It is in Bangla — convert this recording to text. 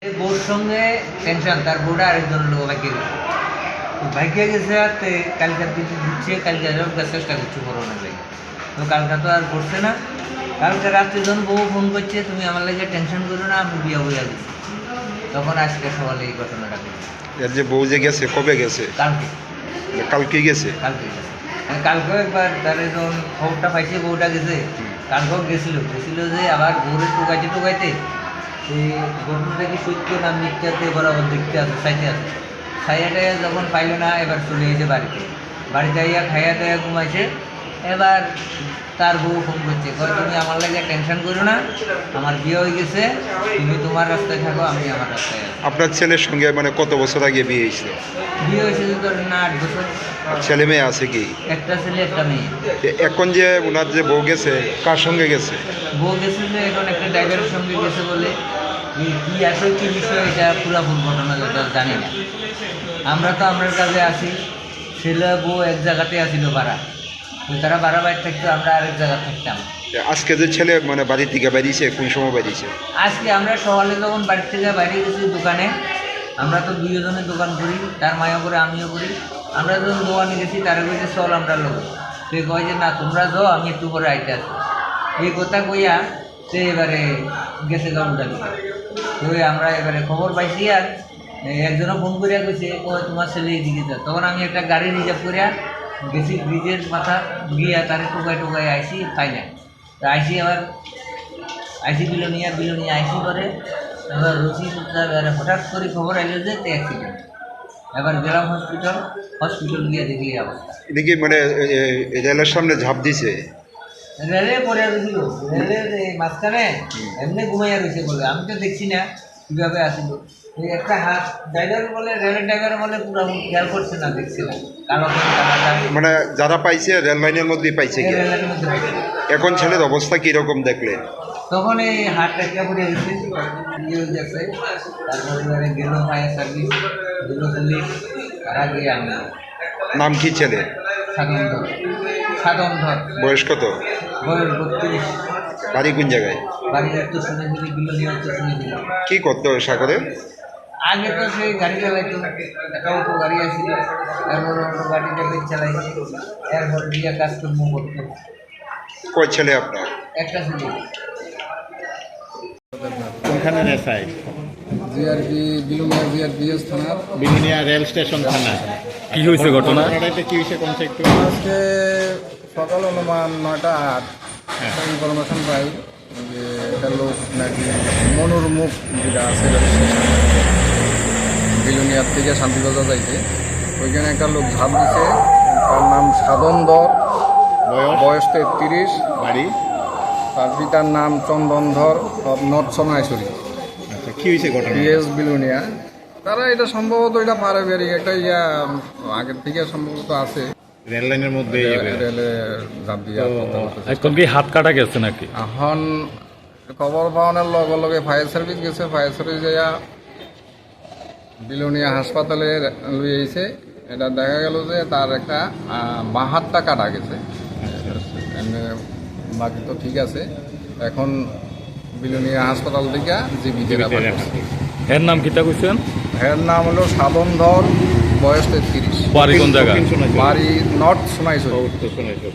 বউর সঙ্গে টেনশন, তার বউটা আরেকজনের লোক ভাগ্যে গেছে। তো ভাগ্যে গেছে আর কালকার দিকে ঘুরছে, কালকে চেষ্টা করছে করোনা যায়। তো কালকা তো আর করছে না। কালকে রাত্রে যখন বউ ফোন করছে, তুমি আমার লাগে টেনশন করো না, আমি বিয়া বইয়া গেছি। তখন আজকে সকালে এই ঘটনাটা ঘটেছে। এর যে বউ যে গেছে কবে গেছে? কালকে কালকে গেছে। কালকে গেছে। কালকেও একবার তার যখন খবরটা পাইছে বউটা গেছে, কালকেও গেছিল যে আবার বউরে টুকাইতে সেই ঘটনাটা কি সত্য না মিথ্যাতে বরাবর দেখতে আছে, চাইতে আছে। ছাইয়াটাই যখন পাইল না, এবার চলে এসে বাড়িতে আইয়া খাইয়া দাইয়া ঘুমাইছে। এবার তার বউ ফোন করছে, তুমি আমার লাগে টেনশন করো না, আমার বিয়ে হয়ে গেছে, তুমি তোমার রাস্তায় থাকো, আমি আমার রাস্তায় আছি। আপনার ছেলের সঙ্গে মানে কত বছর আগে বিয়ে হয়েছিল? বিয়ে হয়েছে যে তোর না 8 বছর। ছেলে মেয়ে আছে কি? একটা ছেলে একটা মেয়ে। এখন যে ওনার যে বউ গেছে কার সঙ্গে গেছে? বউ গেছে যে এখন একটা ড্রাইভারের সঙ্গে গেছে বলে। কি আসলে কি বিষয় এটা পুরাপুর ঘটনা যেটা জানি না। আমরা তো আমার কাছে আসি, ছেলে বউ এক জায়গাতে আসিল ভাড়া, তারা ভাড়া বাইরে থাকতো, আমরা আরেক জায়গা থাকতাম। আজকে যে ছেলে মানে বাড়ি থেকে বেরিয়েছে কোন সময় বেরিয়েছে? আজকে আমরা সকালে যখন বাড়ি থেকে বাইরে গেছি দোকানে, আমরা তো দুজনের দোকান করি, তার মায়ও করে আমিও করি। আমরা যখন দোকানে গেছি তারা কইছে চল আমরা লোক, সে কয় যে না তোমরা যাও, আমি একটু পরে আইতে আসি। এই কথা কইয়া সে এবারে গেছে গাউন্ডালি। তো আমরা এবারে খবর পাইছি, আর একজনও ফোন করিয়া কইছে ও তোমার ছেলে এদিকে যা। তখন আমি একটা গাড়ি রিজার্ভ করিয়া গেছি, ব্রিজের মাথা গিয়া তারে টোকাই আইসি, পাই না। তা আইসি আবার বিলোনিয়া আইসি করে এবার রশি হঠাৎ করে খবর আইলো যে অ্যাক্সিডেন্ট। এবার গেলাম হসপিটাল গিয়ে দেখি অবস্থা। এদিকে মানে রেলের সামনে ঝাঁপ দিছে, রেলে পড়ে গেছিল, রেলের মাঝখানে এমনি ঘুমাইয়া রয়েছে বলে, আমি তো দেখছি না কীভাবে আসিল। ওই একটা হাত ড্রাইভার বলে, রেলের ড্রাইভার বলে পুরো খেয়াল করছে না, দেখছে না কালো মানে যারা পাইছে রেল লাইনের মধ্যে পাইছে কি? রেলের মধ্যে পাইছে। এখন ছেলের অবস্থা কিরকম দেখলেন? তখন এই হাতটা একটা পড়ে গেছে, গেছে। তারপরে এবারে গেল ফায়ার সার্ভিস, গেল পুলিশ, তারা গিয়ে আনলো। নাম কি ছেলে? সাধন ধর। বয়স কত? বয়স 32। বাড়ি কোন জায়গায়? বাড়ি একটু শুনেছিলি, বিলোনিয়া তো শুনেছিলি। কি করতো সাগরে? আগে তো সেই গাড়ি চালাইতো, একটা অটো গাড়ি আসছিল, এরপর অটো গাড়িটা বেশ চালাইছে, এরপর দিয়ে কাজকর্ম করতো। কয় ছেলে আপনার? একটা ছিল। কোনখানে নেশায়? জিআরপি বিলুনিয়া জিআরপিএস থানার বিলিনিয়া রেল স্টেশন থানা। কি হয়েছে ঘটনা? কি হয়েছে কোন একটু? আজকে সকাল অনুমান 9:08 একটা ইনফরমেশন পাই যে একটা লোক নাকি মনুর মুখ যেটা আছে বিলুনিয়ার থেকে শান্তিবাজার যাইতে, ওইখানে একটা লোক ঝাঁপ দিছে। তার নাম সাধন ধর, বয়স 33, বাড়ি? তার পিতার নাম চন্দন ধর অফ নর্থ সোনাইছড়ি, আচ্ছা, কি হয়েছে ঘটনা? পিএস বিলুনিয়া। তারা এটা সম্ভবত এটা পারিবারিক একটা আগের থেকে সম্ভবত আছে, রেল লাইনের মধ্যে রেলে ঝাঁপ দিয়া। এখন কি হাত কাটা গেছে নাকি? এখন খবর পাওয়ানোর লগে লগে ফায়ার সার্ভিস গেছে, ফায়ার সার্ভিস যাইয়া বিলোনিয়া হাসপাতালে লইয়ে আইছে। এটা দেখা গেল যে তার একটা বাঁ হাতটা কাটা গেছে, এমনি বাকি তো ঠিক আছে। এখন বিলোনিয়া হাসপাতাল থেকে জীবিত। এর নাম কিতা কইছেন? এর নাম হলো সাধন ধর, বয়স 33। বাড়ি কোন জায়গা? বাড়ি নর্থ সোনাইছড়ি। শুনেছো?